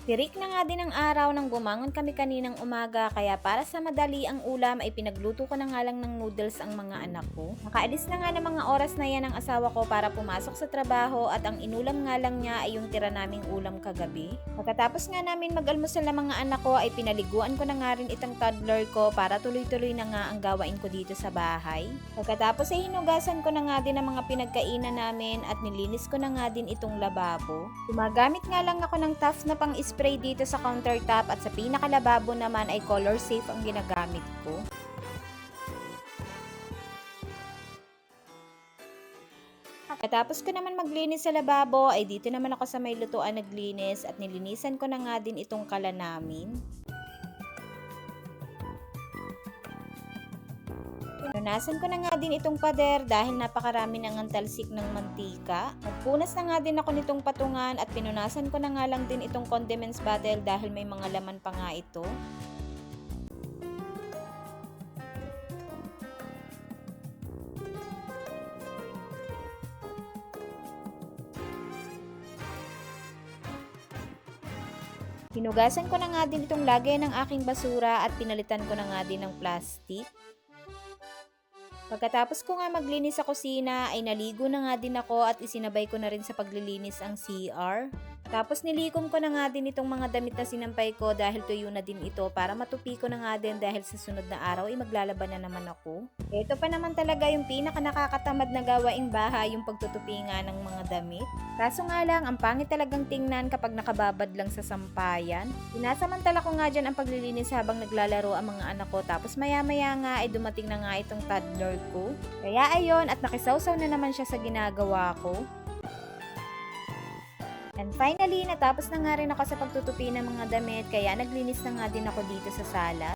Tirik na nga din ang araw nang bumangon kami kaninang umaga kaya para sa madali ang ulam ay pinagluto ko na nga lang ng noodles ang mga anak ko. Nakaalis na nga ng mga oras na yan ang asawa ko para pumasok sa trabaho at ang inulam nga lang niya ay yung tira naming ulam kagabi. Pagkatapos nga namin mag-almusal ng mga anak ko ay pinaliguan ko na nga rin itong toddler ko para tuloy-tuloy na nga ang gawain ko dito sa bahay. Pagkatapos ay hinugasan ko na nga din ang mga pinagkainan namin at nilinis ko na nga din itong lababo. Gumagamit nga lang ako ng Taft na pang-spray dito sa countertop at sa pinakalababo naman ay color safe ang ginagamit ko. Katapos ko naman maglinis sa lababo ay dito naman ako sa may lutuan naglinis at nilinisan ko na nga din itong kalan namin. Pinunasan ko na nga din itong pader dahil napakarami ng talsik ng mantika. Nagpunas na nga din ako nitong patungan at pinunasan ko na nga lang din itong condiments bottle dahil may mga laman pa nga ito. Hinugasan ko na nga din itong lagay ng aking basura at pinalitan ko na nga din ng plastic. Pagkatapos ko nga maglinis sa kusina ay naligo na nga din ako at isinabay ko na rin sa paglilinis ang CR. Tapos nilikom ko na nga din itong mga damit na sinampay ko dahil tuyo na din ito para matupi ko na nga din dahil sa sunod na araw ay maglalaban na naman ako. Ito pa naman talaga yung pinaka nakakatamad na gawaing bahay, yung pagtutupi nga ng mga damit. Kaso nga lang, ang pangit talagang tingnan kapag nakababad lang sa sampayan. Sinasamantala ko nga dyan ang paglilinis habang naglalaro ang mga anak ko tapos maya-maya nga ay dumating na nga itong toddler ko. Kaya ayon at nakisawsaw na naman siya sa ginagawa ko. And finally, natapos na nga rin ako sa pagtutupi ng mga damit kaya naglinis na nga din ako dito sa sala.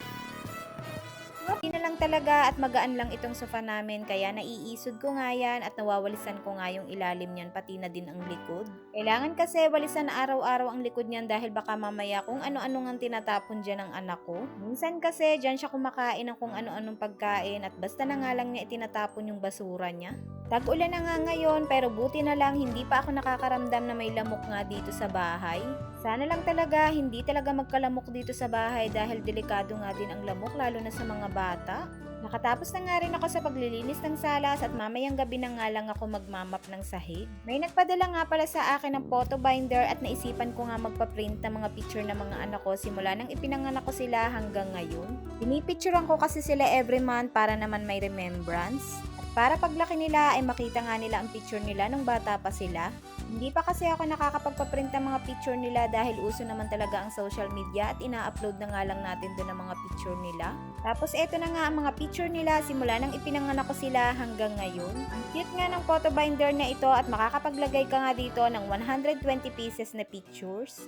Hindi na lang talaga at magaan lang itong sofa namin kaya naiisod ko nga yan at nawawalisan ko nga yung ilalim niyan pati na din ang likod. Kailangan kasi walisan na araw-araw ang likod niyan dahil baka mamaya kung ano-ano nga tinatapon dyan ng anak ko. Minsan kasi dyan siya kumakain ng kung ano-anong pagkain at basta na nga lang niya itinatapon yung basura niya. Tag-ulan na nga ngayon pero buti na lang hindi pa ako nakakaramdam na may lamok nga dito sa bahay. Sana lang talaga hindi talaga magkalamok dito sa bahay dahil delikado nga din ang lamok lalo na sa mga bata. Nakatapos na nga rin ako sa paglilinis ng salas at mamayang gabi na nga lang ako magmamap ng sahig. May nagpadala nga pala sa akin ng photo binder at naisipan ko nga magpa-print ng mga picture ng mga anak ko simula nang ipinanganak ko sila hanggang ngayon. Pinipicturean ko kasi sila every month para naman may remembrance. Para paglaki nila ay makita nga nila ang picture nila nung bata pa sila. Hindi pa kasi ako nakakapagpaprint ng mga picture nila dahil uso naman talaga ang social media at ina-upload na nga lang natin doon ang mga picture nila. Tapos eto na nga ang mga picture nila simula nang ipinanganak ko sila hanggang ngayon. Ang cute nga ng photo binder na ito at makakapaglagay ka nga dito ng 120 pieces na pictures.